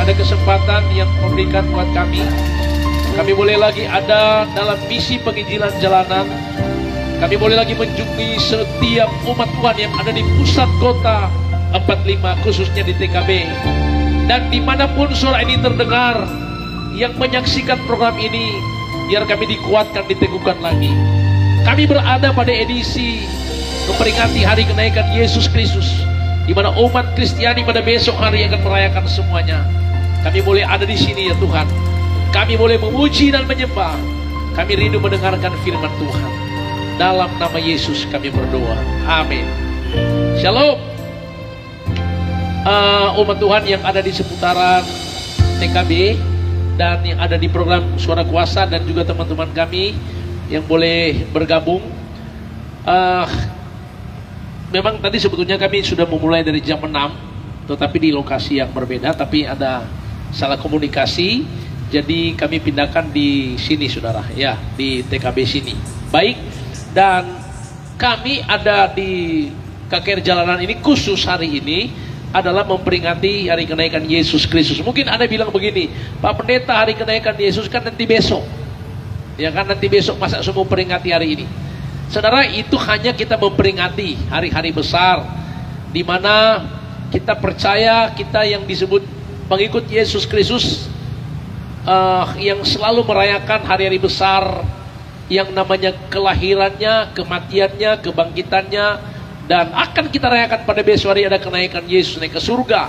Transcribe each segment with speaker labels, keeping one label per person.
Speaker 1: ada kesempatan yang memberikan buat kami. Kami boleh lagi ada dalam misi penginjilan jalanan. Kami boleh lagi menjumpai setiap umat Tuhan yang ada di pusat kota 45, khususnya di TKB. Dan dimanapun suara ini terdengar, yang menyaksikan program ini, biar kami dikuatkan, diteguhkan lagi. Kami berada pada edisi memperingati hari kenaikan Yesus Kristus, di mana umat Kristiani pada besok hari akan merayakan semuanya. Kami boleh ada di sini ya Tuhan. Kami boleh memuji dan menyembah. Kami rindu mendengarkan firman Tuhan. Dalam nama Yesus kami berdoa. Amin. Shalom. Umat Tuhan yang ada di seputaran TKB dan yang ada di program Suara Kuasa, dan juga teman-teman kami yang boleh bergabung. Memang tadi sebetulnya kami sudah memulai dari jam 6, tetapi di lokasi yang berbeda, tapi ada salah komunikasi. Jadi kami pindahkan di sini saudara, ya, di TKB sini. Baik, dan kami ada di KKR Jalanan ini khusus hari ini adalah memperingati hari kenaikan Yesus Kristus. Mungkin Anda bilang begini, Pak Pendeta, hari kenaikan Yesus kan nanti besok. Ya kan, nanti besok, masa semua peringati hari ini? Saudara, itu hanya kita memperingati hari-hari besar di mana kita percaya kita yang disebut pengikut Yesus Kristus, yang selalu merayakan hari-hari besar yang namanya kelahirannya, kematiannya, kebangkitannya, dan akan kita rayakan pada besok hari ada kenaikan Yesus naik ke surga.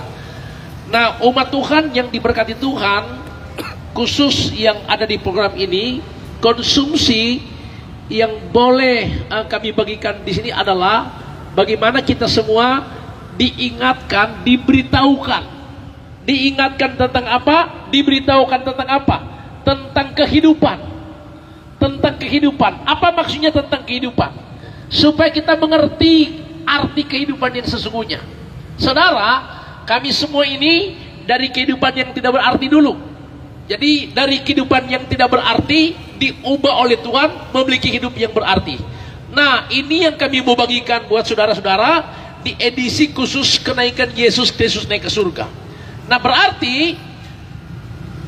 Speaker 1: Nah, umat Tuhan yang diberkati Tuhan, khusus yang ada di program ini, konsumsi yang boleh kami bagikan di sini adalah bagaimana kita semua diingatkan, diberitahukan. Diingatkan tentang apa? Diberitahukan tentang apa? Tentang kehidupan. Tentang kehidupan. Apa maksudnya tentang kehidupan? Supaya kita mengerti arti kehidupan yang sesungguhnya. Saudara, kami semua ini dari kehidupan yang tidak berarti dulu. Jadi dari kehidupan yang tidak berarti diubah oleh Tuhan memiliki hidup yang berarti. Nah, ini yang kami mau bagikan buat saudara-saudara di edisi khusus kenaikan Yesus Kristus naik ke surga. Nah, berarti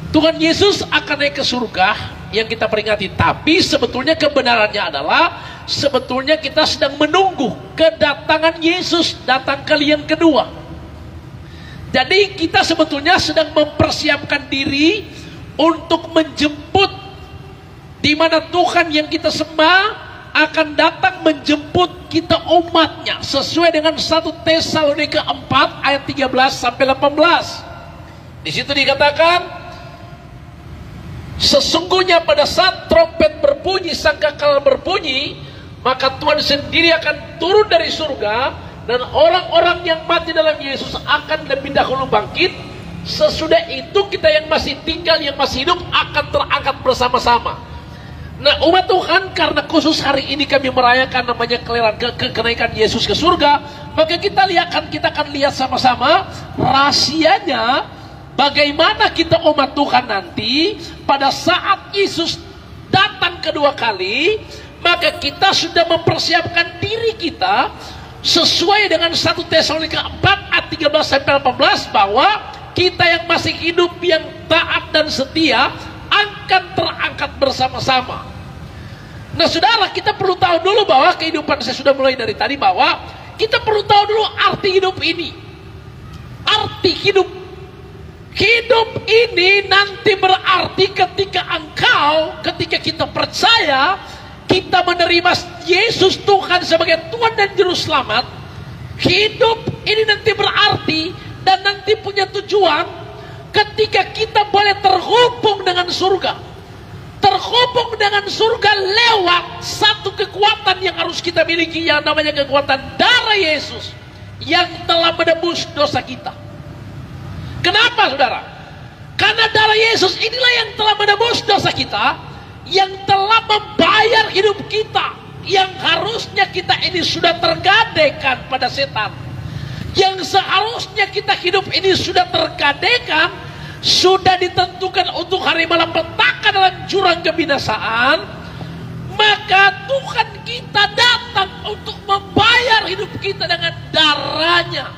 Speaker 1: Tuhan Yesus akan naik ke surga yang kita peringati. Tapi sebetulnya kebenarannya adalah sebetulnya kita sedang menunggu kedatangan Yesus datang kali yang kedua. Jadi kita sebetulnya sedang mempersiapkan diri untuk menjemput, di mana Tuhan yang kita sembah akan datang menjemput kita umatnya sesuai dengan 1 Tesalonika 4 ayat 13 sampai 18. Di situ dikatakan, sesungguhnya pada saat trompet berbunyi, sangkakala berbunyi, maka Tuhan sendiri akan turun dari surga, dan orang-orang yang mati dalam Yesus akan lebih dahulu bangkit. Sesudah itu kita yang masih tinggal, yang masih hidup akan terangkat bersama-sama. Nah, umat Tuhan, karena khusus hari ini kami merayakan namanya kenaikan Yesus ke surga, maka kita akan lihat sama-sama rahasianya bagaimana kita umat Tuhan nanti pada saat Yesus datang kedua kali. Maka kita sudah mempersiapkan diri kita sesuai dengan 1 Tesalonika 4 ayat 13 sampai 18, bahwa kita yang masih hidup, yang taat dan setia akan terangkat bersama-sama. Nah, saudara, kita perlu tahu dulu bahwa kehidupan, saya sudah mulai dari tadi, bahwa kita perlu tahu dulu arti hidup ini. Arti hidup ini nanti berarti ketika kita percaya, kita menerima Yesus Tuhan sebagai Tuhan dan Juru Selamat. Hidup ini nanti berarti dan nanti punya tujuan ketika kita boleh terhubung dengan surga. Terhubung dengan surga lewat satu kekuatan yang harus kita miliki, yang namanya kekuatan darah Yesus yang telah menebus dosa kita. Kenapa, saudara? Karena darah Yesus inilah yang telah menebus dosa kita, yang telah membayar hidup kita, yang harusnya kita ini sudah tergadaikan pada setan, yang seharusnya kita hidup ini sudah tergadaikan, sudah ditentukan untuk hari malapetaka dalam jurang kebinasaan. Maka Tuhan kita datang untuk membayar hidup kita dengan darahnya.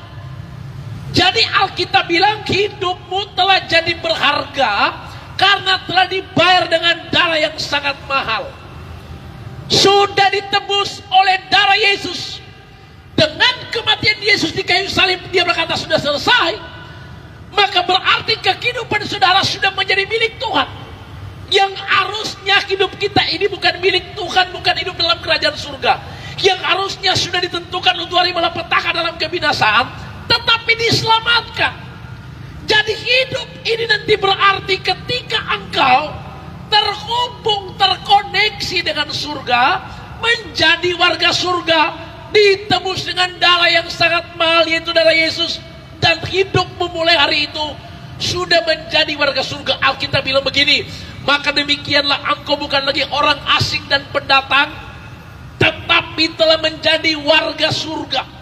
Speaker 1: Jadi Alkitab kita bilang hidupmu telah jadi berharga karena telah dibayar dengan darah yang sangat mahal. Sudah ditebus oleh darah Yesus. Dengan kematian Yesus di kayu salib, dia berkata sudah selesai. Maka berarti kehidupan saudara sudah menjadi milik Tuhan. Yang harusnya hidup kita ini bukan milik Tuhan, bukan hidup dalam kerajaan surga. Yang harusnya sudah ditentukan untuk hari malapetaka dalam kebinasaan, tetapi diselamatkan. Jadi hidup ini nanti berarti ketika engkau terhubung, terkoneksi dengan surga, menjadi warga surga, ditebus dengan darah yang sangat mahal, yaitu darah Yesus, dan hidup memulai hari itu sudah menjadi warga surga. Alkitab bilang begini, maka demikianlah engkau bukan lagi orang asing dan pendatang, tetapi telah menjadi warga surga.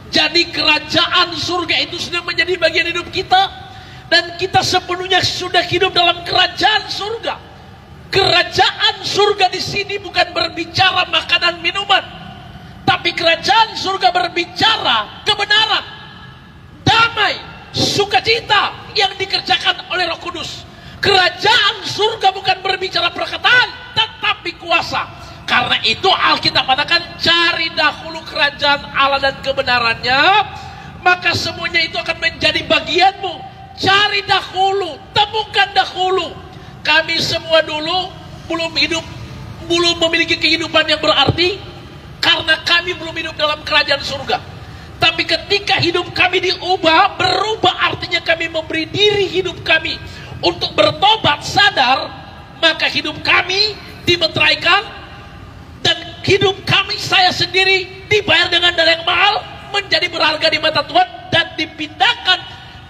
Speaker 1: Jadi kerajaan surga itu sudah menjadi bagian hidup kita, dan kita sepenuhnya sudah hidup dalam kerajaan surga. Kerajaan surga di sini bukan berbicara makanan minuman, tapi kerajaan surga berbicara kebenaran, damai, sukacita yang dikerjakan oleh Roh Kudus. Kerajaan surga bukan berbicara perkataan, tetapi kuasa. Karena itu Alkitab katakan, cari dahulu kerajaan Allah dan kebenarannya, maka semuanya itu akan menjadi bagianmu. Cari dahulu, temukan dahulu. Kami semua dulu belum memiliki kehidupan yang berarti, karena kami belum hidup dalam kerajaan surga. Tapi ketika hidup kami diubah, berubah artinya kami memberi diri hidup kami untuk bertobat, sadar, maka hidup kami dimeteraikan, dan hidup kami, saya sendiri, dibayar dengan darah yang mahal, menjadi berharga di mata Tuhan, dan dipindahkan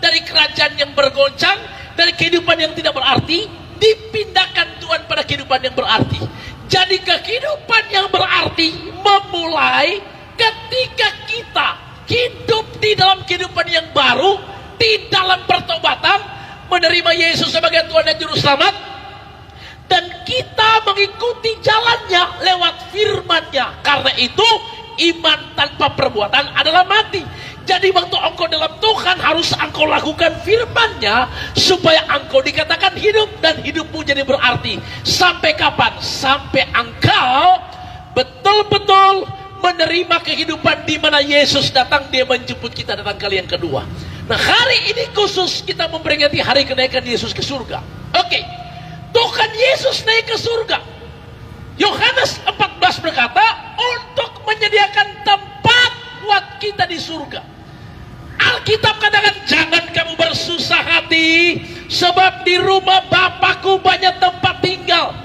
Speaker 1: dari kerajaan yang bergoncang, dari kehidupan yang tidak berarti, dipindahkan Tuhan pada kehidupan yang berarti. Jadi kehidupan yang berarti memulai ketika kita hidup di dalam kehidupan yang baru, di dalam pertobatan, menerima Yesus sebagai Tuhan dan Juru Selamat, dan kita mengikuti jalannya lewat firman-Nya. Karena itu iman tanpa perbuatan adalah mati. Jadi waktu engkau dalam Tuhan, harus engkau lakukan firman-Nya supaya engkau dikatakan hidup, dan hidupmu jadi berarti. Sampai kapan? Sampai engkau betul-betul menerima kehidupan di mana Yesus datang, dia menjemput kita datang kali yang kedua. Nah, hari ini khusus kita memperingati hari kenaikan Yesus ke surga. Oke, Tuhan Yesus naik ke surga. Yohanes 14 berkata, untuk menyediakan tempat buat kita di surga. Alkitab katakan, jangan kamu bersusah hati, sebab di rumah Bapakku banyak tempat tinggal.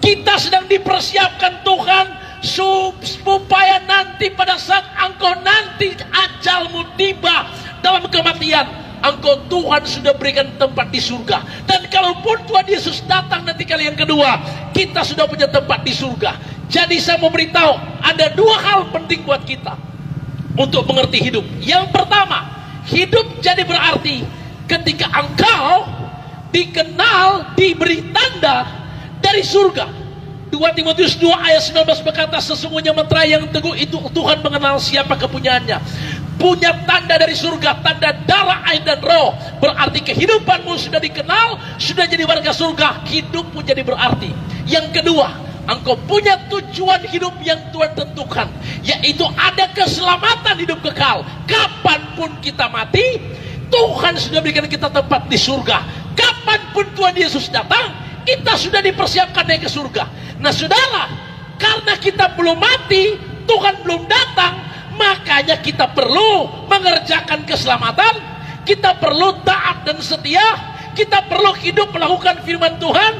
Speaker 1: Kita sedang dipersiapkan Tuhan, supaya nanti pada saat engkau nanti ajalmu tiba dalam kematian, engkau Tuhan sudah berikan tempat di surga. Dan kalaupun Tuhan Yesus datang nanti kali yang kedua, kita sudah punya tempat di surga. Jadi saya mau beritahu, ada dua hal penting buat kita untuk mengerti hidup. Yang pertama, hidup jadi berarti ketika engkau dikenal, diberi tanda dari surga. 2 Timotius 2 ayat 19 berkata, sesungguhnya meterai yang teguh itu Tuhan mengenal siapa kepunyaannya. Punya tanda dari surga, tanda darah, air dan roh. Berarti kehidupanmu sudah dikenal, sudah jadi warga surga, hidupmu jadi berarti. Yang kedua, engkau punya tujuan hidup yang Tuhan tentukan, yaitu ada keselamatan hidup kekal. Kapanpun kita mati, Tuhan sudah berikan kita tempat di surga. Kapanpun Tuhan Yesus datang, kita sudah dipersiapkan naik ke surga. Nah saudara, karena kita belum mati, Tuhan belum datang, makanya kita perlu mengerjakan keselamatan, kita perlu taat dan setia, kita perlu hidup melakukan firman Tuhan,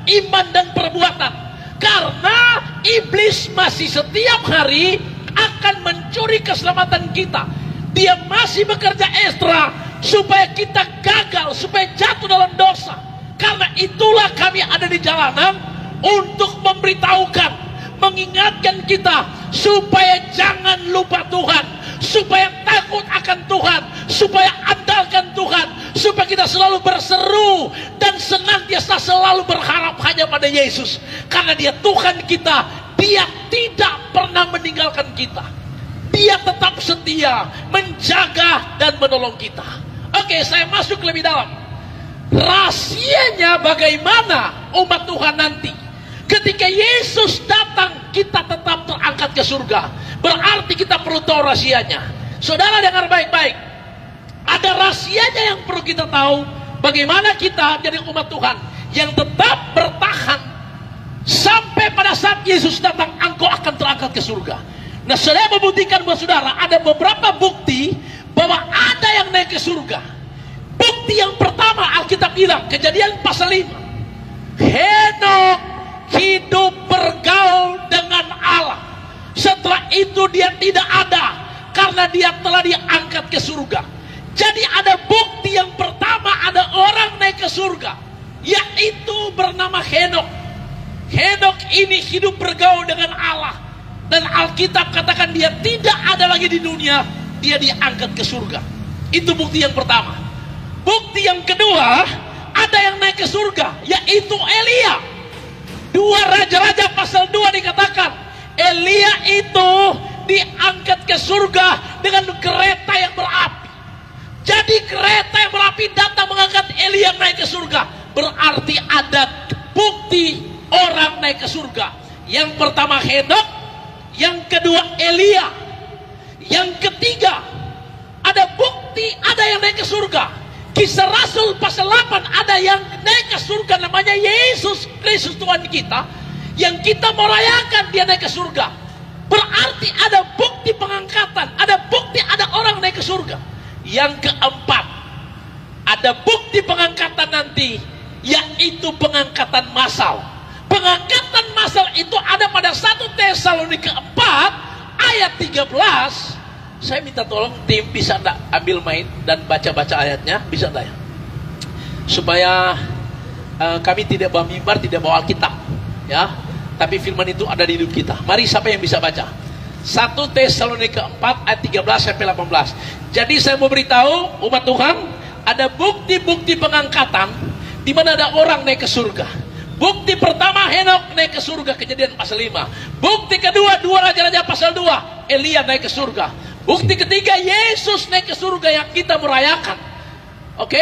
Speaker 1: iman dan perbuatan. Karena iblis masih setiap hari akan mencuri keselamatan kita. Dia masih bekerja ekstra supaya kita gagal, supaya jatuh dalam dosa. Karena itulah kami ada di jalanan untuk memberitahukan, mengingatkan kita supaya jangan lupa Tuhan, supaya takut akan Tuhan, supaya andalkan Tuhan, supaya kita selalu berseru dan senantiasa selalu berharap hanya pada Yesus. Karena Dia Tuhan kita, Dia tidak pernah meninggalkan kita. Dia tetap setia menjaga dan menolong kita. Oke, saya masuk lebih dalam. Rahasianya bagaimana umat Tuhan nanti ketika Yesus datang kita tetap terangkat ke surga. Berarti kita perlu tahu rahasianya. Saudara dengar baik-baik. Ada rahasianya yang perlu kita tahu. Bagaimana kita jadi umat Tuhan yang tetap bertahan sampai pada saat Yesus datang, engkau akan terangkat ke surga. Nah, saya membuktikan buat saudara ada beberapa bukti bahwa ada yang naik ke surga. Bukti yang pertama Alkitab bilang, Kejadian pasal 5. Henok hidup bergaul dengan Allah. Setelah itu dia tidak ada karena dia telah diangkat ke surga. Jadi ada bukti yang pertama ada orang naik ke surga, yaitu bernama Henok. Henok ini hidup bergaul dengan Allah. Dan Alkitab katakan dia tidak ada lagi di dunia, dia diangkat ke surga. Itu bukti yang pertama. Bukti yang kedua, ada yang naik ke surga, yaitu Elia. 2 Raja-Raja pasal 2 dikatakan, Elia itu diangkat ke surga dengan kereta yang berapi. Jadi kereta yang berapi datang mengangkat Elia naik ke surga. Berarti ada bukti orang naik ke surga. Yang pertama Henok, yang kedua Elia, yang ketiga ada bukti ada yang naik ke surga. Kisah Rasul pasal 8 ada yang naik ke surga, namanya Yesus Kristus Tuhan kita, yang kita merayakan dia naik ke surga. Berarti ada bukti pengangkatan, ada bukti ada orang naik ke surga. Yang keempat, ada bukti pengangkatan nanti, yaitu pengangkatan massal. Pengangkatan massal itu ada pada 1 Tesalonika 4 ayat 13. Saya minta tolong tim bisa enggak ambil main dan baca-baca ayatnya, bisa enggak ya? Supaya kami tidak bawa mimbar, tidak bawa Alkitab, ya. Tapi firman itu ada di hidup kita. Mari siapa yang bisa baca? 1 Tesalonika 4 ayat 13 sampai 18. Jadi saya mau beritahu umat Tuhan, ada bukti-bukti pengangkatan di mana ada orang naik ke surga. Bukti pertama Henok naik ke surga, Kejadian pasal 5. Bukti kedua 2 Raja-Raja pasal 2, Elia naik ke surga. Bukti ketiga Yesus naik ke surga yang kita merayakan. Oke?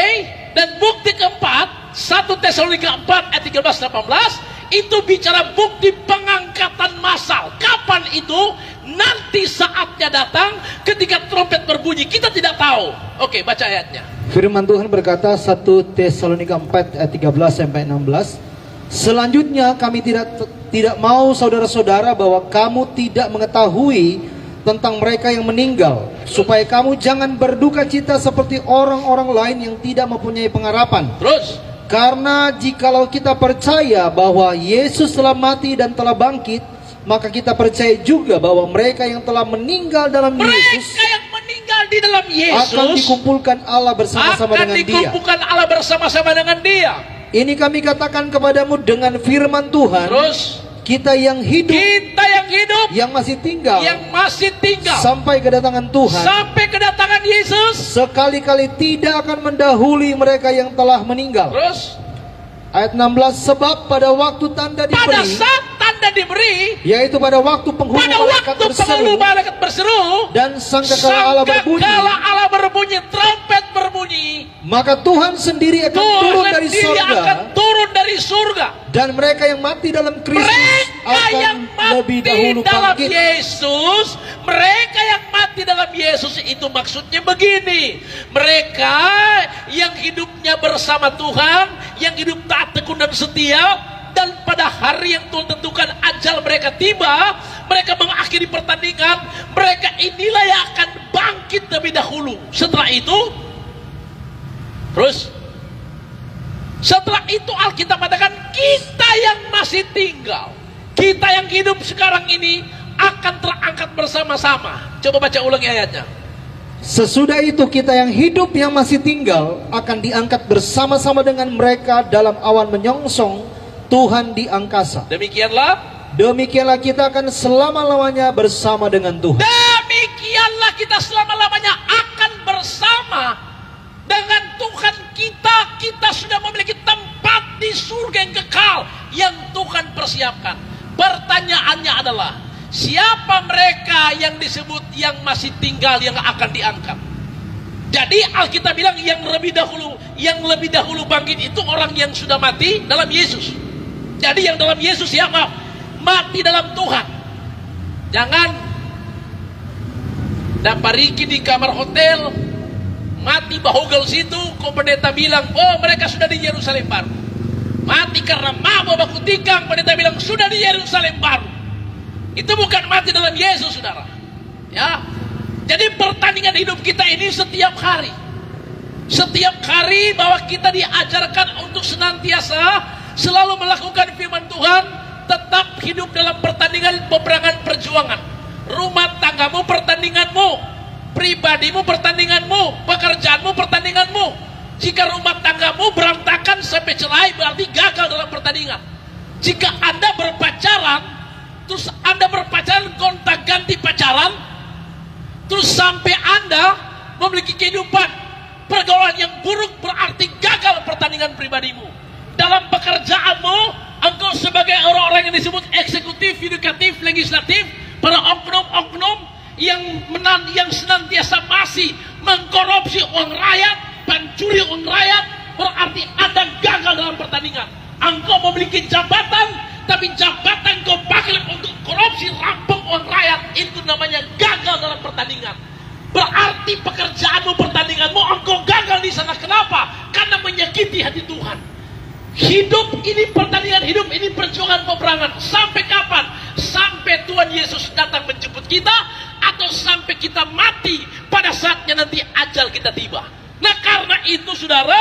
Speaker 1: Dan bukti keempat 1 Tesalonika 4 ayat 13-18 itu bicara bukti pengangkatan massal. Kapan itu? Nanti saatnya datang ketika trompet berbunyi. Kita tidak tahu. Oke, baca ayatnya.
Speaker 2: Firman Tuhan berkata 1 Tesalonika 4 ayat 13-16. Selanjutnya kami tidak mau saudara-saudara bahwa kamu tidak mengetahui tentang mereka yang meninggal, supaya kamu jangan berduka cita seperti orang-orang lain yang tidak mempunyai pengharapan.
Speaker 1: Terus,
Speaker 2: karena jikalau kita percaya bahwa Yesus telah mati dan telah bangkit, maka kita percaya juga bahwa mereka yang telah meninggal dalam Yesus,
Speaker 1: mereka yang meninggal di dalam Yesus
Speaker 2: akan dikumpulkan Allah bersama-sama dengan Dia.
Speaker 1: Dikumpulkan Allah bersama-sama dengan Dia.
Speaker 2: Ini kami katakan kepadamu dengan firman Tuhan.
Speaker 1: Terus,
Speaker 2: kita yang hidup, yang masih tinggal, sampai kedatangan Tuhan,
Speaker 1: sampai kedatangan Yesus,
Speaker 2: sekali-kali tidak akan mendahului mereka yang telah meninggal.
Speaker 1: Terus,
Speaker 2: ayat 16, sebab pada waktu tanda diberi,
Speaker 1: pada saat tanda diberi,
Speaker 2: yaitu pada waktu penghulu malaikat berseru, dan sangkakala Allah berbunyi,
Speaker 1: trompet berbunyi,
Speaker 2: maka Tuhan sendiri akan turun dari surga, dan mereka yang mati dalam Kristus akan lebih dahulu bangkit.
Speaker 1: Mereka yang mati dalam Yesus itu maksudnya begini, mereka yang hidupnya bersama Tuhan, yang hidup taat, tekun dan setia, dan pada hari yang Tuhan tentukan ajal mereka tiba, mereka mengakhiri pertandingan, mereka inilah yang akan bangkit lebih dahulu. Setelah itu, terus setelah itu Alkitab katakan kita yang masih tinggal, kita yang hidup sekarang ini akan terangkat bersama-sama. Coba baca ulangi ayatnya.
Speaker 2: Sesudah itu kita yang hidup yang masih tinggal akan diangkat bersama-sama dengan mereka dalam awan menyongsong Tuhan di angkasa. Demikianlah kita akan selama-lamanya bersama dengan Tuhan.
Speaker 1: Demikianlah kita selama-lamanya akan bersama dengan Tuhan kita. Kita sudah memiliki tempat di surga yang kekal yang Tuhan persiapkan. Pertanyaannya adalah, siapa mereka yang disebut yang masih tinggal yang akan diangkat? Jadi Alkitab bilang yang lebih dahulu bangkit itu orang yang sudah mati dalam Yesus. Jadi yang dalam Yesus ya maaf, mati dalam Tuhan. Jangan dapariki di kamar hotel, mati bahogel situ, kok pendeta bilang, oh mereka sudah di Yerusalem baru. Mati karena mabuk baku tikang, pendeta bilang sudah di Yerusalem baru. Itu bukan mati dalam Yesus, saudara. Ya. Jadi pertandingan hidup kita ini setiap hari. Setiap hari bahwa kita diajarkan untuk senantiasa selalu melakukan firman Tuhan, tetap hidup dalam pertandingan peperangan perjuangan. Rumah tanggamu pertandinganmu, pribadimu pertandinganmu, pekerjaanmu pertandinganmu. Jika rumah tanggamu berantakan sampai cerai, berarti gagal dalam pertandingan. Jika Anda berpacaran, terus Anda berpacaran gonta-ganti pacaran, terus sampai Anda memiliki kehidupan pergaulan yang buruk, berarti gagal pertandingan pribadimu. Dalam pekerjaanmu, engkau sebagai orang-orang yang disebut eksekutif, yudikatif, legislatif, para oknum-oknum yang senantiasa masih mengkorupsi uang rakyat, pencuri uang rakyat, berarti Anda gagal dalam pertandingan. Engkau memiliki jabatan, tapi jabatan kau pakai untuk korupsi, rampung uang rakyat, itu namanya gagal dalam pertandingan. Berarti pekerjaanmu, pertandinganmu, engkau gagal di sana. Kenapa? Karena menyakiti hati Tuhan. Hidup ini pertandingan, hidup ini perjuangan peperangan. Sampai kapan? Sampai Tuhan Yesus datang menjemput kita, atau sampai kita mati pada saatnya nanti ajal kita tiba. Nah karena itu saudara,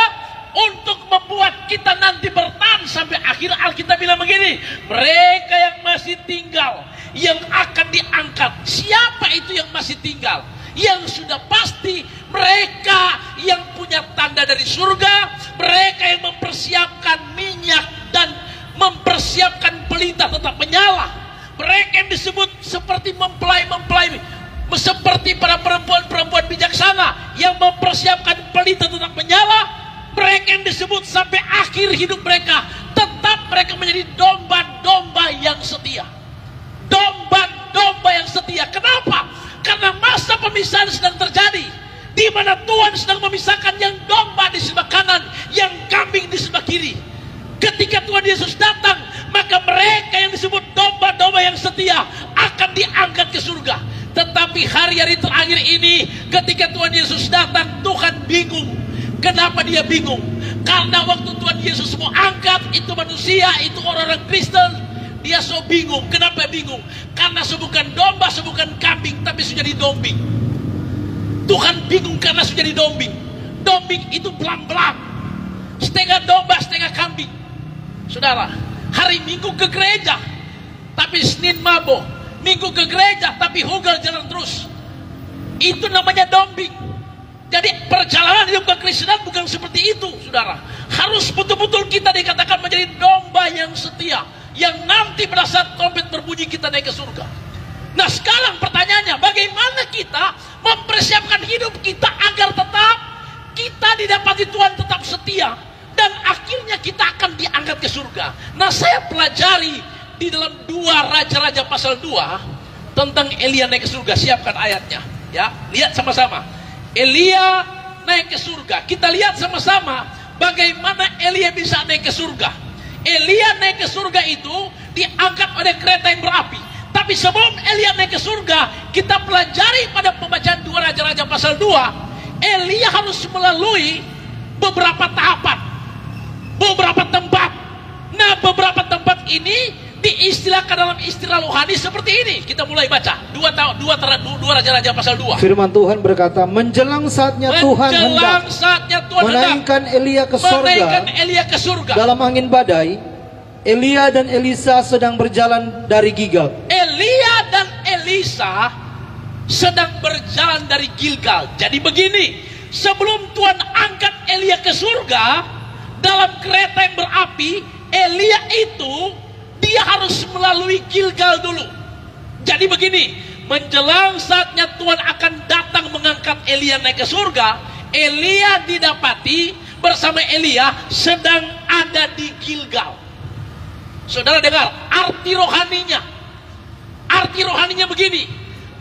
Speaker 1: untuk membuat kita nanti bertahan sampai akhir, Alkitab bilang begini, mereka yang masih tinggal, yang akan diangkat. Siapa itu yang masih tinggal? Yang sudah pasti mereka yang punya tanda dari surga, mereka yang mempersiapkan minyak dan mempersiapkan pelita tetap menyala. Mereka yang disebut seperti mempelai, seperti para perempuan-perempuan bijaksana yang mempersiapkan pelita tetap menyala. Mereka yang disebut sampai akhir hidup mereka, tetap mereka menjadi domba-domba yang setia. Domba-domba yang setia. Kenapa? Karena masa pemisahan sedang terjadi, di mana Tuhan sedang memisahkan yang domba di sebelah kanan, yang kambing di sebelah kiri. Ketika Tuhan Yesus datang, maka mereka yang disebut domba-domba yang setia akan diangkat ke surga. Tetapi hari-hari terakhir ini, ketika Tuhan Yesus datang, Tuhan bingung. Kenapa dia bingung? Karena waktu Tuhan Yesus mau angkat, itu manusia, itu orang-orang Kristen, dia so bingung. Kenapa bingung? Karena bukan domba, bukan kambing, tapi sudah jadi dombing. Tuhan bingung karena sudah jadi dombing. Dombing itu belang-belang, setengah domba, setengah kambing. Saudara, hari Minggu ke gereja, tapi Senin mabok. Minggu ke gereja, tapi hugal jalan terus. Itu namanya dombing. Jadi perjalanan hidup kekristenan bukan seperti itu, saudara. Harus betul-betul kita dikatakan menjadi domba yang setia, yang nanti pada saat trompet berbunyi kita naik ke surga. Nah sekarang pertanyaannya, bagaimana kita mempersiapkan hidup kita agar tetap kita didapati Tuhan tetap setia, dan akhirnya kita akan diangkat ke surga. Nah saya pelajari di dalam 2 Raja-Raja pasal 2 tentang Elia naik ke surga. Siapkan ayatnya, ya, lihat sama-sama. Elia naik ke surga. Kita lihat sama-sama bagaimana Elia bisa naik ke surga. Elia naik ke surga itu diangkat oleh kereta yang berapi. Tapi sebelum Elia naik ke surga, kita pelajari pada pembacaan 2 Raja-Raja pasal 2, Elia harus melalui beberapa tahapan, beberapa tempat. Nah beberapa tempat ini diistilahkan dalam istilah rohani seperti ini. Kita mulai baca 2 Raja-Raja pasal 2.
Speaker 2: Firman Tuhan berkata, menjelang saatnya Tuhan hendak menaikkan Elia ke surga, dalam angin badai, Elia dan Elisa sedang berjalan dari Gilgal.
Speaker 1: Elia dan Elisa sedang berjalan dari Gilgal. Jadi begini, sebelum Tuhan angkat Elia ke surga dalam kereta yang berapi, Elia itu dia harus melalui Gilgal dulu. Jadi begini, menjelang saatnya Tuhan akan datang mengangkat Elia naik ke surga, Elia didapati bersama Elia sedang ada di Gilgal. Saudara dengar, arti rohaninya. Arti rohaninya begini,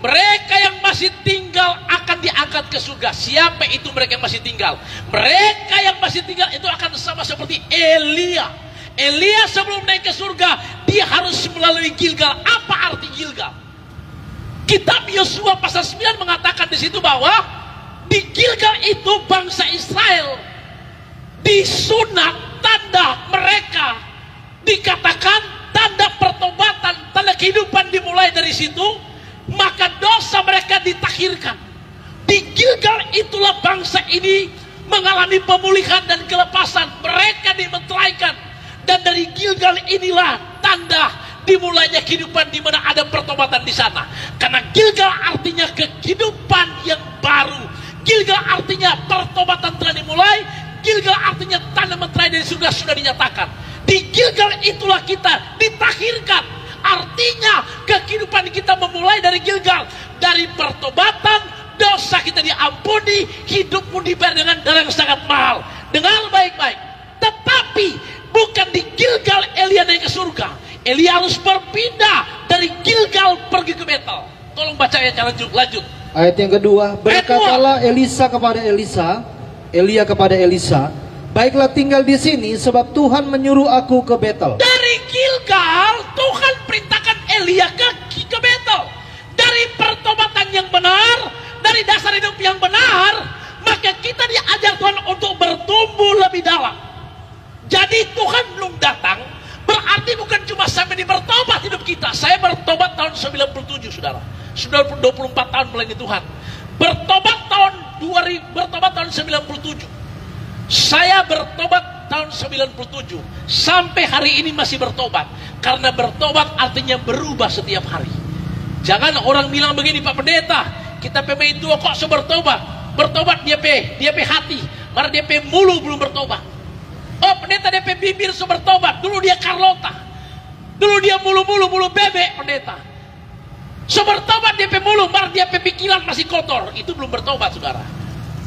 Speaker 1: mereka yang masih tinggal akan diangkat diangkat ke surga. Siapa itu mereka yang masih tinggal? Mereka yang masih tinggal itu akan sama seperti Elia. Elia sebelum naik ke surga, dia harus melalui Gilgal. Apa arti Gilgal? Kitab Yosua pasal 9 mengatakan di situ bahwa di Gilgal itu bangsa Israel disunat, tanda mereka dikatakan tanda pertobatan, tanda kehidupan dimulai dari situ, maka dosa mereka ditakhirkan. Di Gilgal itulah bangsa ini mengalami pemulihan dan kelepasan, mereka dimeteraikan, dan dari Gilgal inilah tanda dimulainya kehidupan di mana ada pertobatan di sana. Karena Gilgal artinya kehidupan yang baru. Gilgal artinya pertobatan telah dimulai. Gilgal artinya tanda meterai dari surga sudah dinyatakan. Di Gilgal itulah kita ditakhirkan. Artinya kehidupan kita memulai dari Gilgal. Dari pertobatan, dosa kita diampuni, hidupmu dibayar dengan darah yang sangat mahal. Dengar baik-baik. Tetapi bukan di Gilgal Elia naik ke surga. Elia harus berpindah dari Gilgal pergi ke Betel. Tolong baca ayatnya, lanjut.
Speaker 2: Ayat yang kedua, berkatalah Elisa kepada Elia kepada Elisa, baiklah tinggal di sini sebab Tuhan menyuruh aku ke Betel.
Speaker 1: Dari Gilgal Tuhan perintahkan Elia ke Betel. Dari pertobatan yang benar, dari dasar hidup yang benar, maka kita diajar Tuhan untuk bertumbuh lebih dalam. Jadi Tuhan belum datang, berarti bukan cuma sampai di bertobat hidup kita. Saya bertobat tahun 97, saudara. Sudah 24 tahun melayani Tuhan. Bertobat tahun 97. Saya bertobat tahun 97. Sampai hari ini masih bertobat. Karena bertobat artinya berubah setiap hari. Jangan orang bilang begini, Pak Pendeta, kita pemain tua kok bertobat. Bertobat dia hati, karena dia mulu belum bertobat. Oh, pendeta DP bibir bertobat. Dulu dia Carlota. Dulu dia mulu bebek pendeta. Bertobat DP mulu, mar dia pikiran masih kotor. Itu belum bertobat, saudara.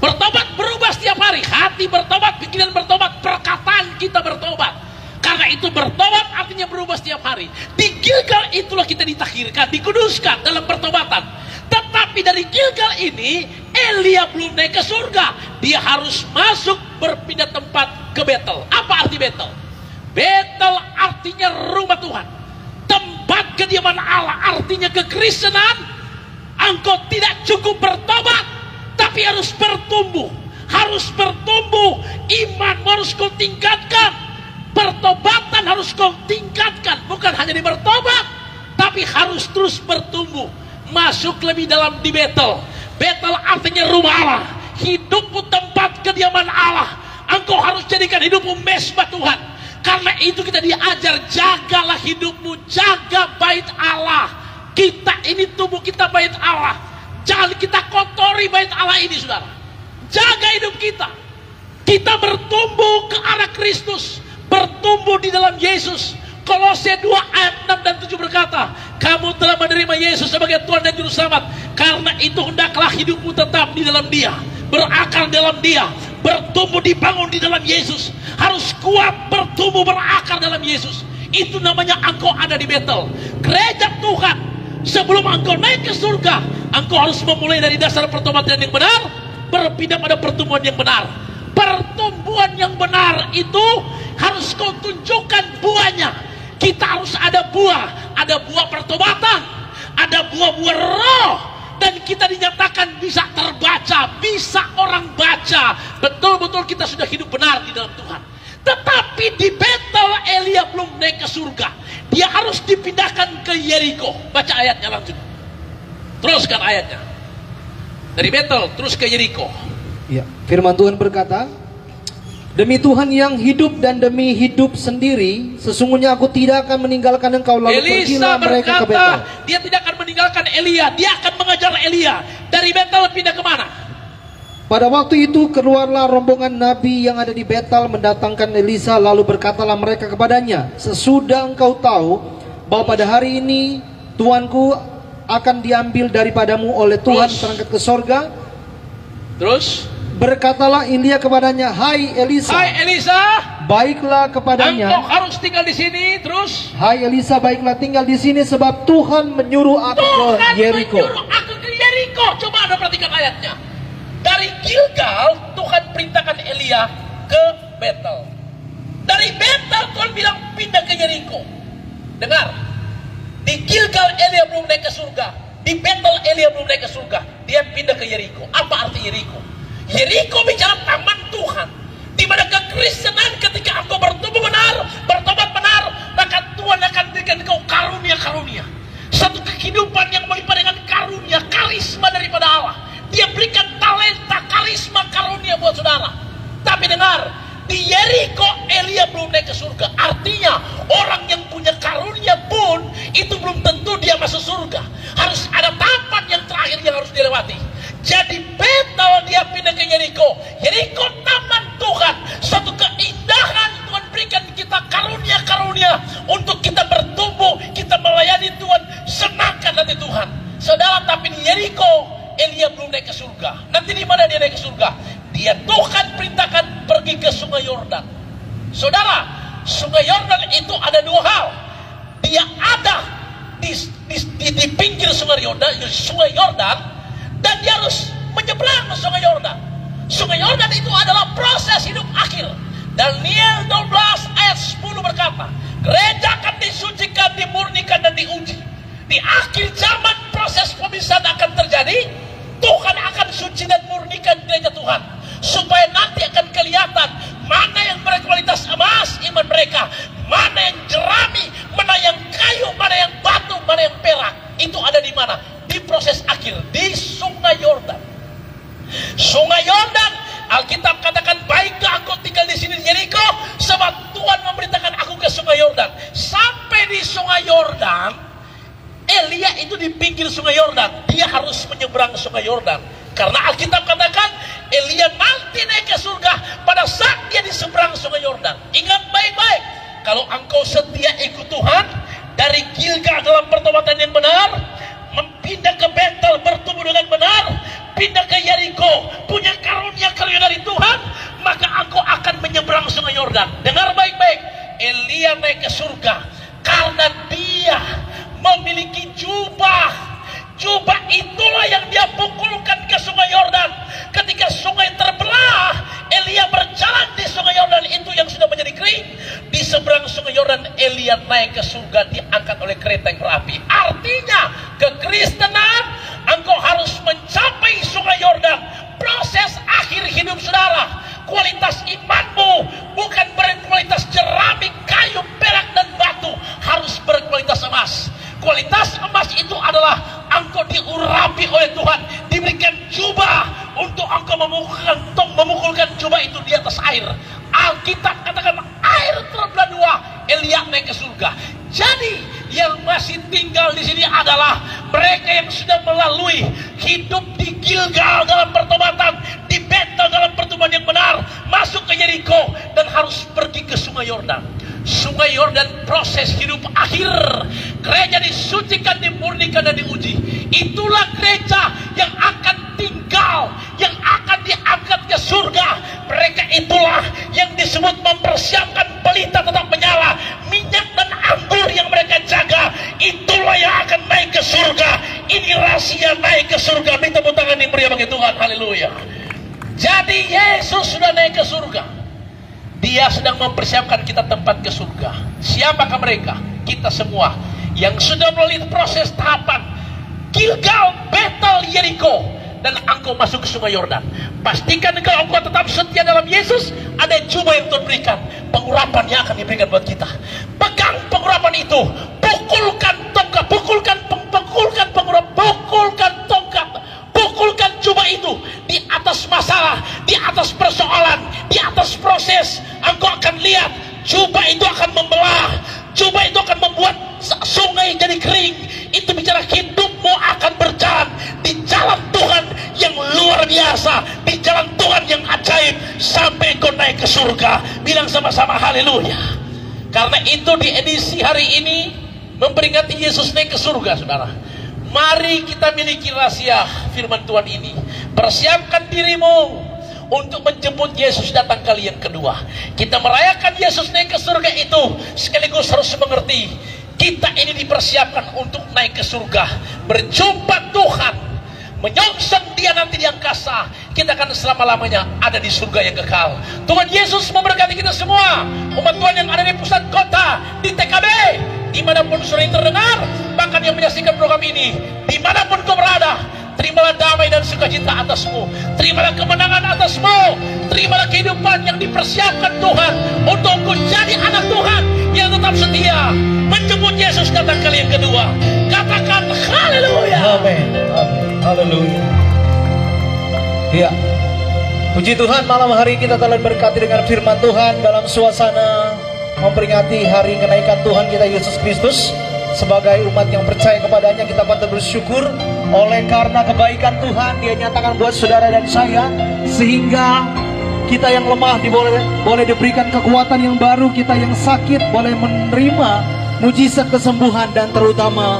Speaker 1: Bertobat berubah setiap hari. Hati bertobat, pikiran bertobat, perkataan kita bertobat. Karena itu bertobat artinya berubah setiap hari. Di Gilgal itulah kita ditakhirkan, dikuduskan dalam pertobatan. Tetapi dari Gilgal ini, Elia belum naik ke surga. Dia harus masuk berpindah tempat ke Betel. Apa arti Betel? Betel artinya rumah Tuhan. Tempat kediaman Allah, artinya kekristenan. Engkau tidak cukup bertobat, tapi harus bertumbuh. Harus bertumbuh. Iman harus kau tingkatkan. Pertobatan harus kau tingkatkan. Bukan hanya di bertobat, tapi harus terus bertumbuh. Masuk lebih dalam di Betel. Betel artinya rumah Allah. Hidupmu tempat kediaman Allah. Engkau harus jadikan hidupmu mesbah Tuhan. Karena itu kita diajar, jagalah hidupmu, jaga bait Allah. Kita ini tubuh kita bait Allah. Jangan kita kotori bait Allah ini, saudara. Jaga hidup kita. Kita bertumbuh ke arah Kristus, bertumbuh di dalam Yesus. Kolose 2 ayat 6 dan 7 berkata, kamu telah menerima Yesus sebagai Tuhan dan Juru Selamat. Karena itu hendaklah hidupmu tetap di dalam Dia, berakar dalam Dia, bertumbuh dibangun di dalam Yesus. Harus kuat bertumbuh berakar dalam Yesus. Itu namanya engkau ada di Betel, gereja Tuhan. Sebelum engkau naik ke surga, engkau harus memulai dari dasar pertobatan yang benar, berpindah pada pertumbuhan yang benar. Pertumbuhan yang benar itu harus kau tunjukkan buahnya. Kita harus ada buah pertobatan, ada buah-buah roh. Dan kita dinyatakan bisa terbaca, bisa orang baca. Betul-betul kita sudah hidup benar di dalam Tuhan. Tetapi di Betel Elia belum naik ke surga. Dia harus dipindahkan ke Yeriko. Baca ayatnya langsung. Teruskan ayatnya. Dari Betel terus ke Yeriko.
Speaker 2: Ya, firman Tuhan berkata, demi Tuhan yang hidup dan demi hidup sendiri, sesungguhnya aku tidak akan meninggalkan engkau. Lalu pergilah mereka ke Betel.
Speaker 1: Dia tidak akan meninggalkan Elia, dia akan mengejar Elia. Dari Betel pindah kemana?
Speaker 2: Pada waktu itu keluarlah rombongan nabi yang ada di Betel mendatangkan Elisa. Lalu berkatalah mereka kepadanya, sesudah engkau tahu bahwa pada hari ini tuanku akan diambil daripadamu oleh Tuhan terangkat ke sorga.
Speaker 1: Terus
Speaker 2: berkatalah Elia kepadanya, hai Elisa, baiklah kepadanya.
Speaker 1: Engkau harus tinggal di sini. Terus,
Speaker 2: hai Elisa, baiklah tinggal di sini sebab Tuhan menyuruh aku ke Yeriko.
Speaker 1: Menyuruh aku ke Yeriko. Coba Anda perhatikan ayatnya. Dari Gilgal Tuhan perintahkan Elia ke Betel. Dari Betel Tuhan bilang pindah ke Yeriko. Dengar, di Gilgal Elia belum naik ke surga, di Betel Elia belum naik ke surga, dia pindah ke Yeriko. Apa arti Yeriko? Yeriko bicara taman Tuhan, di mana kekristenan ketika engkau bertobat benar, maka Tuhan akan berikan engkau karunia-karunia. Satu kehidupan yang melimpah dengan karunia, karisma daripada Allah. Dia berikan talenta, karisma, karunia buat saudara. Tapi dengar, di Yeriko Elia belum naik ke surga. Artinya orang yang punya karunia pun itu belum tentu dia masuk surga. Harus ada tahapan yang terakhir yang harus dilewati. Jadi Betel dia pindah ke Yeriko. Yeriko taman Tuhan, satu keindahan. Tuhan berikan kita karunia-karunia untuk kita bertumbuh, kita melayani Tuhan, senangkan hati Tuhan. Saudara, tapi di Yeriko Elia belum naik ke surga. Nanti di mana dia naik ke surga? Dia Tuhan perintahkan pergi ke Sungai Yordan. Saudara, Sungai Yordan itu ada dua hal. Dia ada di pinggir Sungai Yordan, dan dia harus menyeberang Sungai Yordan. Sungai Yordan itu adalah proses hidup akhir. Daniel 12 ayat 10 berkata, gereja akan disucikan, dimurnikan, dan diuji. Di akhir zaman proses pemisahan akan terjadi. Tuhan akan suci dan murnikan gereja Tuhan, supaya nanti akan kelihatan mana yang berkualitas emas iman mereka, mana yang jerami, mana yang kayu, mana yang batu, mana yang perak. Itu ada di mana? Di proses akhir, di Sungai Yordan. Sungai Yordan, Alkitab katakan, baiklah aku tinggal di sini di Yeriko, sebab Tuhan memerintahkan aku ke Sungai Yordan. Sampai di Sungai Yordan, Elia itu di pinggir Sungai Yordan. Dia harus menyeberang Sungai Yordan, karena Alkitab katakan Elia nanti naik ke surga pada saat dia di seberang Sungai Yordan. Ingat baik-baik, kalau engkau setia ikut Tuhan, dari Gilgal dalam pertobatan yang benar, pindah ke Betel bertumbuh dengan benar, pindah ke Yeriko punya karunia-karunia dari Tuhan, maka engkau akan menyeberang Sungai Yordan. Dengar baik-baik, Elia naik ke surga karena dia memiliki jubah. Jubah itulah yang dia pukulkan ke Sungai Yordan. Ketika sungai terbelah, Elia berjalan di Sungai Yordan itu yang sudah menjadi kering. Di seberang Sungai Yordan, Elia naik ke surga, diangkat oleh kereta yang berapi. Artinya, kekristenan, engkau harus mencapai Sungai Yordan. Proses akhir hidup saudara, kualitas imanmu bukan berkualitas jeramik, kayu, perak, dan batu, harus berkualitas emas. Kualitas emas itu adalah engkau diurapi oleh Tuhan, diberikan jubah untuk engkau memukulkan jubah itu di atas air. Alkitab katakan air terbelah dua, Elia naik ke surga. Jadi yang masih tinggal di sini adalah mereka yang sudah melalui hidup di Gilgal dalam pertobatan, di Betel dalam pertumbuhan yang benar, masuk ke Yeriko, dan harus pergi ke Sungai Yordan. Sungai Yordan proses hidup akhir. Gereja disucikan, dimurnikan, dan diuji. Itulah gereja yang akan tinggal, yang akan diangkat ke surga. Mereka itulah yang disebut mempersiapkan pelita tetap menyala, minyak dan anggur yang mereka jaga. Itulah yang akan naik ke surga. Ini rahasia naik ke surga. Beri tepuk tangan yang meriah bagi Tuhan. Haleluya. Jadi Yesus sudah naik ke surga. Dia sedang mempersiapkan kita tempat ke surga. Siapakah mereka? Kita semua yang sudah melalui proses tahapan Gilgal, Betel, Yeriko, dan engkau masuk ke Sungai Yordan. Pastikan kalau engkau tetap setia dalam Yesus, ada jubah yang Tuhan berikan, pengurapan yang akan diberikan buat kita. Pegang pengurapan itu, pukulkan tongkat, pukulkan tongkat, pukulkan jubah itu di atas masalah, di atas persoalan, di atas proses. Engkau akan lihat jubah itu akan membelah, jubah itu akan membuat sungai jadi kering. Itu bicara hidupmu akan berjalan di jalan Tuhan yang luar biasa, di jalan Tuhan yang ajaib, sampai engkau naik ke surga. Bilang sama-sama haleluya. Karena itu di edisi hari ini memperingati Yesus naik ke surga, saudara. Mari kita miliki rahasia firman Tuhan ini. Persiapkan dirimu untuk menjemput Yesus datang kali yang kedua. Kita merayakan Yesus naik ke surga itu sekaligus harus mengerti kita ini dipersiapkan untuk naik ke surga, berjumpa Tuhan, menyongsong dia nanti di angkasa, kita akan selama-lamanya ada di surga yang kekal. Tuhan Yesus memberkati kita semua, umat Tuhan yang ada di pusat kota, di TKB, dimanapun suara ini terdengar, bahkan yang menyaksikan program ini, dimanapun kau berada, terimalah damai dan sukacita atasmu, terimalah kemenangan atasmu, terimalah kehidupan yang dipersiapkan Tuhan untuk kau jadi anak Tuhan yang tetap setia menjemput Yesus datang kali yang kedua. Katakan haleluya.
Speaker 2: Amin. Amin. Haleluya. Ya. Puji Tuhan, malam hari kita telah berkati dengan firman Tuhan dalam suasana memperingati hari kenaikan Tuhan kita Yesus Kristus. Sebagai umat yang percaya kepadanya, kita patut bersyukur oleh karena kebaikan Tuhan Dia nyatakan buat saudara dan saya, sehingga kita yang lemah boleh diberikan kekuatan yang baru, kita yang sakit boleh menerima mujizat kesembuhan, dan terutama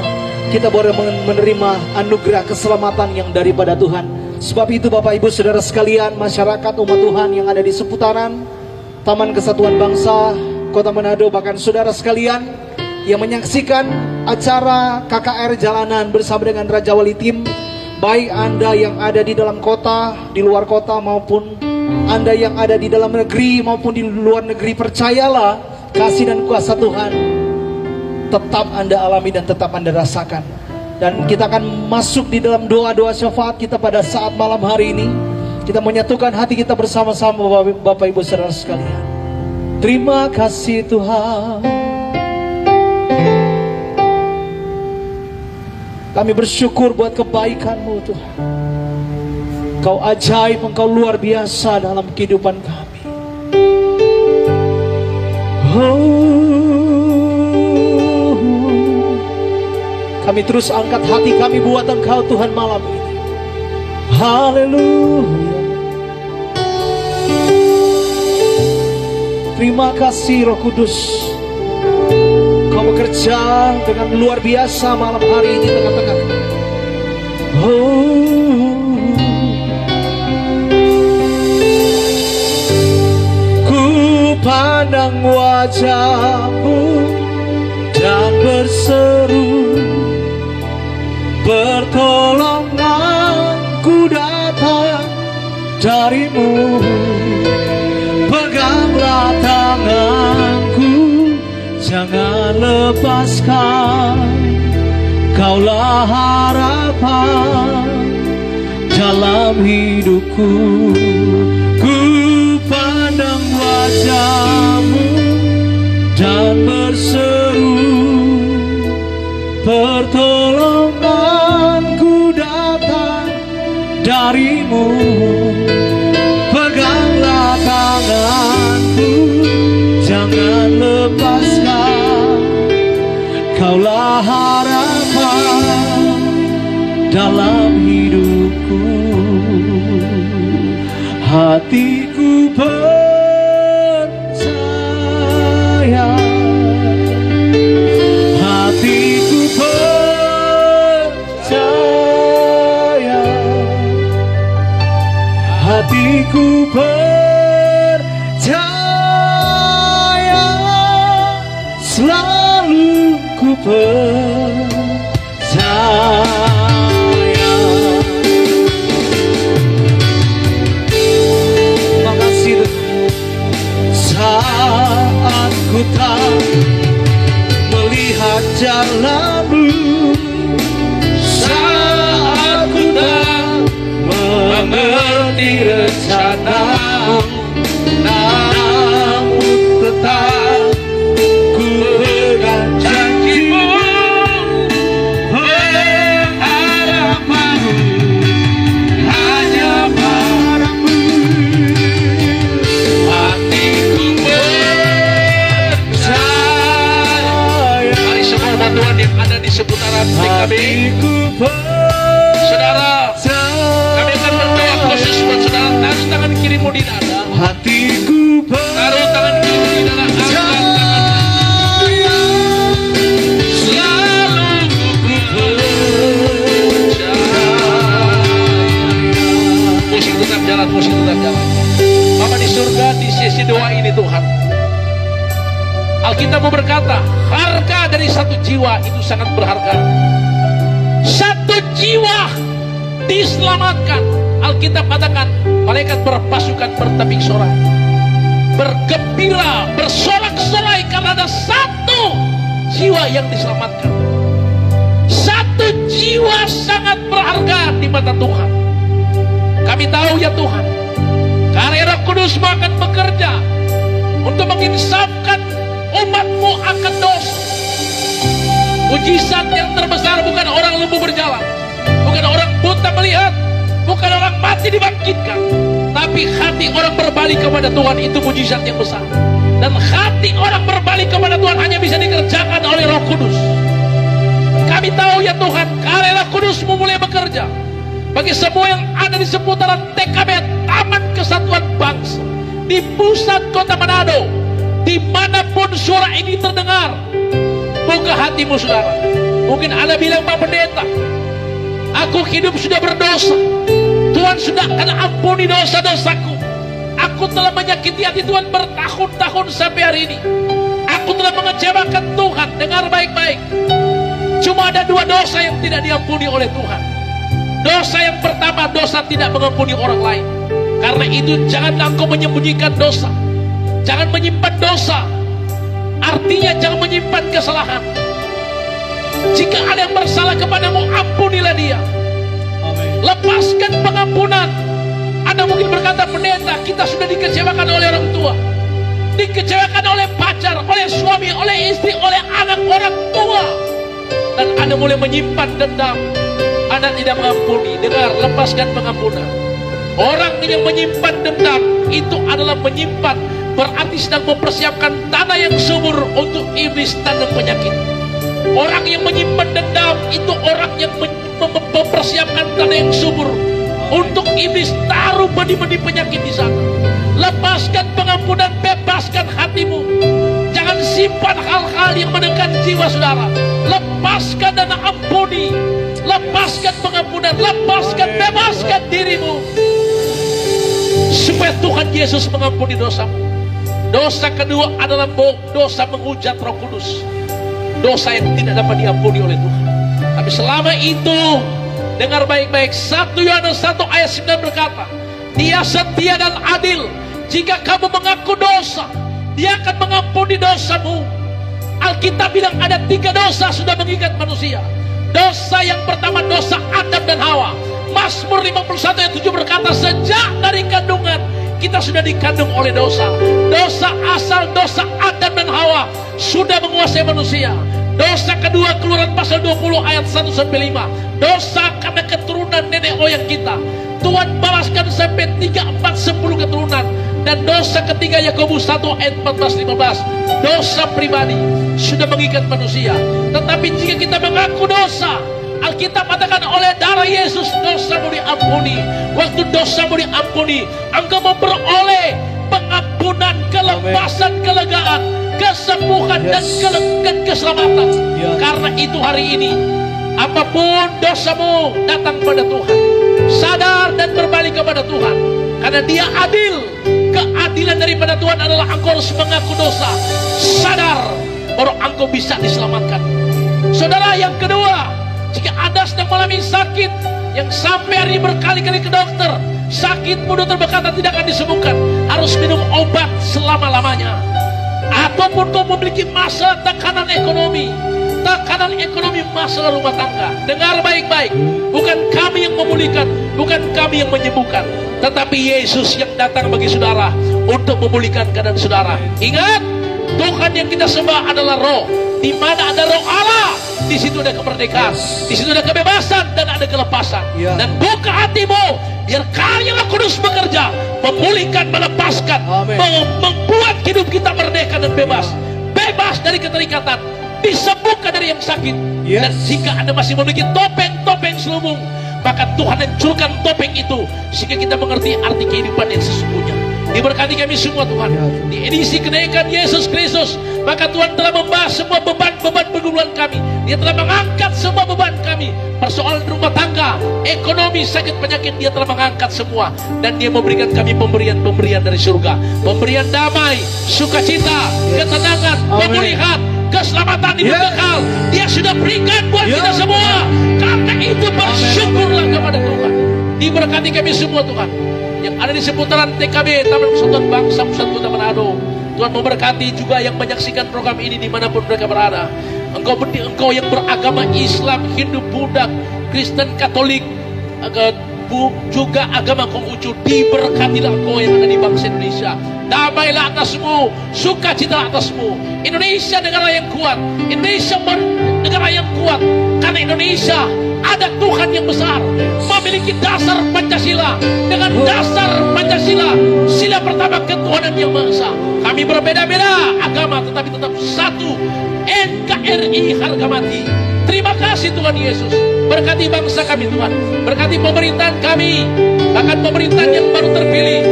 Speaker 2: kita boleh menerima anugerah keselamatan yang daripada Tuhan. Sebab itu Bapak Ibu Saudara sekalian, masyarakat umat Tuhan yang ada di seputaran Taman Kesatuan Bangsa Kota Manado, bahkan saudara sekalian yang menyaksikan acara KKR Jalanan bersama dengan Raja Wali Tim, baik Anda yang ada di dalam kota, di luar kota, maupun Anda yang ada di dalam negeri maupun di luar negeri, percayalah kasih dan kuasa Tuhan tetap Anda alami dan tetap Anda rasakan. Dan kita akan masuk di dalam doa-doa syafaat kita pada saat malam hari ini. Kita menyatukan hati kita bersama-sama Bapak Ibu Saudara sekalian. Terima kasih Tuhan, kami bersyukur buat kebaikan-Mu Tuhan. Engkau ajaib, Engkau luar biasa dalam kehidupan kami. Kami terus angkat hati kami buat Engkau Tuhan malam ini. Haleluya. Terima kasih Roh Kudus, Kau bekerja dengan luar biasa malam hari ini tengah-tengah. Ku pandang wajah-Mu dan berseru, pertolonganku datang dari-Mu. Peganglah tanganku, jangan lepaskan, Kaulah harapan dalam hidupku. Ku pandang wajah-Mu dan berseru, pertolonganku datang dari-Mu. Peganglah tanganku, jangan lepaskan, Kaulah harapan dalam hidupku. Hatiku percaya, hatiku percaya, hatiku percaya, selalu ku percaya. Makasih saat ku tak melihat jalan-Mu, saat ku tak mengerti rencana-Mu, namun tetap ku pegang janji-Mu, pengharapan-Mu hanya padamu. Hatiku percaya. Mari semua umat Tuhan yang ada di seputaran TKB, saudara, kami akan berdoa khusus buat saudara. Taruh tangan kirimu di dada. Hatiku taruh tangan kirimu di dada. Angkat tangan. Selalu ku percaya. Musik tetap jalan, musik tetap jalan. Bapa di surga, di sesi doa ini Tuhan, Alkitab berkata, harga dari satu jiwa itu sangat berharga. Satu jiwa
Speaker 1: diselamatkan. Alkitab katakan malaikat berpasukan berteping sorai, bergembira, bersorak-sorai karena ada satu jiwa yang diselamatkan. Satu jiwa sangat berharga di mata Tuhan. Kami tahu ya Tuhan, karena Roh Kudus-Mu akan bekerja untuk menginsafkan umat-Mu akan dosa. Mujizat yang terbesar bukan orang lumpuh berjalan, bukan orang buta melihat, bukan orang mati dibangkitkan, tapi hati orang berbalik kepada Tuhan. Itu mujizat yang besar. Dan hati orang berbalik kepada Tuhan hanya bisa dikerjakan oleh Roh Kudus. Kami tahu ya Tuhan, karena Roh Kudus-Mu mulai bekerja bagi semua yang ada di seputaran TKB Taman Kesatuan Bangsa, di pusat kota Manado, dimanapun suara ini terdengar. Buka hatimu saudara. Mungkin ada bilang, Pak Pendeta, aku hidup sudah berdosa, Tuhan sudah akan ampuni dosa-dosaku. Aku telah menyakiti hati Tuhan bertahun-tahun sampai hari ini. Aku telah mengecewakan Tuhan. Dengar baik-baik, cuma ada dua dosa yang tidak diampuni oleh Tuhan. Dosa yang pertama, dosa tidak mengampuni orang lain. Karena itu jangan engkau menyembunyikan dosa, jangan menyimpan dosa. Artinya jangan menyimpan kesalahan. Jika ada yang bersalah kepadamu, ampunilah dia. Lepaskan pengampunan. Anda mungkin berkata, pendeta, kita sudah dikecewakan oleh orang tua, dikecewakan oleh pacar, oleh suami, oleh istri, oleh anak orang tua, dan Anda mulai menyimpan dendam. Anda tidak mengampuni. Dengar, lepaskan pengampunan. Orang yang menyimpan dendam itu adalah menyimpan, berarti sedang mempersiapkan tanah yang subur untuk iblis tanam penyakit. Orang yang menyimpan dendam itu orang yang mempersiapkan tanah yang subur untuk iblis taruh benih-benih penyakit di sana. Lepaskan pengampunan, bebaskan hatimu. Jangan simpan hal-hal yang menekan jiwa saudara. Lepaskan dan ampuni. Lepaskan pengampunan, lepaskan, bebaskan dirimu, supaya Tuhan Yesus mengampuni dosamu. Dosa kedua adalah dosa menghujat Roh Kudus. Dosa yang tidak dapat diampuni oleh Tuhan. Tapi selama itu, dengar baik-baik, 1 Yohanes 1 ayat 9 berkata, Dia setia dan adil. Jika kamu mengaku dosa, Dia akan mengampuni dosamu. Alkitab bilang ada 3 dosa sudah mengikat manusia. Dosa yang pertama, dosa Adam dan Hawa. Mazmur 51 ayat 7 berkata, sejak dari kandungan kita sudah dikandung oleh dosa. Dosa asal, dosa Adam dan Hawa sudah menguasai manusia. Dosa kedua, Keluaran pasal 20 ayat 1 sampai 5. Dosa karena keturunan nenek moyang kita, Tuhan balaskan sampai 3, 4, 10 keturunan. Dan dosa ketiga, Yakobus 1 ayat 14-15, dosa pribadi sudah mengikat manusia. Tetapi jika kita mengaku dosa, Alkitab katakan oleh darah Yesus dosamu diampuni. Waktu dosamu diampuni, engkau memperoleh pengampunan, kelepasan, kelegaan, kesembuhan, dan keselamatan. Karena itu hari ini, apapun dosamu, datang pada Tuhan, sadar dan berbalik kepada Tuhan, karena Dia adil. Keadilan daripada Tuhan adalah engkau harus mengaku dosa, sadar, baru engkau bisa diselamatkan. Saudara, yang kedua, jika Anda sedang mengalami sakit yang sampai hari berkali-kali ke dokter, sakitmu dokter berkata tidak akan disembuhkan, harus minum obat selama-lamanya. Ataupun kau memiliki masalah tekanan ekonomi, masalah rumah tangga. Dengar baik-baik, bukan kami yang memulihkan, bukan kami yang menyembuhkan, tetapi Yesus yang datang bagi saudara untuk memulihkan keadaan saudara. Ingat, Tuhan yang kita sembah adalah Roh. Di mana ada Roh Allah, di situ ada kemerdekaan, di situ ada kebebasan, dan ada kelepasan. Dan buka hatimu, biar karya Roh Kudus bekerja, memulihkan, melepaskan, membuat hidup kita merdeka dan bebas. Bebas dari keterikatan, disembuhkan dari yang sakit. Dan jika Anda masih memiliki topeng-topeng selubung, maka Tuhan hancurkan topeng itu, sehingga kita mengerti arti kehidupan yang sesungguhnya. Diberkati kami semua Tuhan. Di edisi kenaikan Yesus Kristus, maka Tuhan telah membahas semua beban-beban pergumulan kami. Dia telah mengangkat semua beban kami. Persoalan rumah tangga, ekonomi, sakit, penyakit, Dia telah mengangkat semua. Dan Dia memberikan kami pemberian-pemberian dari surga. Pemberian damai, sukacita, ketenangan, pemulihan, keselamatan hidup kekal. Dia sudah berikan buat kita semua. Karena itu bersyukurlah kepada Tuhan. Diberkati kami semua Tuhan, yang ada di seputaran TKB, Taman Persatuan Bangsa Pusat Kota Manado. Tuhan memberkati juga yang menyaksikan program ini dimanapun mereka berada. Engkau yang beragama Islam, Hindu, Buddha, Kristen, Katolik, juga agama Konghucu, diberkatilah engkau yang ada di bangsa Indonesia. Damailah atasmu, sukacita atasmu. Indonesia negara yang kuat, Indonesia negara yang kuat, karena Indonesia ada Tuhan yang besar, memiliki dasar Pancasila. Dengan dasar Pancasila, sila pertama ketuhanan yang Maha Esa. Kami berbeda-beda agama, tetapi tetap satu, NKRI harga mati. Terima kasih Tuhan Yesus. Berkati bangsa kami Tuhan, berkati pemerintahan kami, bahkan pemerintahan yang baru terpilih,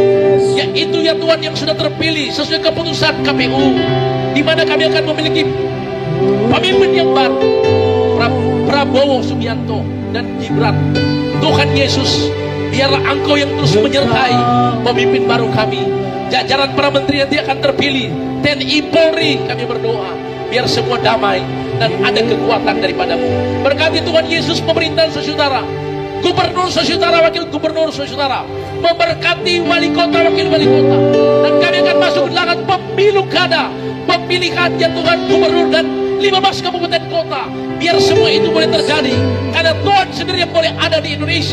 Speaker 1: yaitu ya Tuhan yang sudah terpilih sesuai keputusan KPU, di mana kami akan memiliki pemimpin yang baru, Prabowo Subianto dan Gibran. Tuhan Yesus, biarlah Engkau yang terus menyertai pemimpin baru kami. Jajaran para menteri nanti akan terpilih, TNI Polri, kami berdoa biar semua damai dan ada kekuatan daripadamu. Berkati Tuhan Yesus pemerintahan saudara, gubernur saudara, wakil gubernur saudara, memberkati wali kota, wakil wali kota, dan kami akan masuk ke dalam pemilu kada, pemilihan ya Tuhan gubernur dan 15 kabupaten kota. Biar semua itu boleh terjadi, karena Tuhan sendiri yang boleh ada di Indonesia.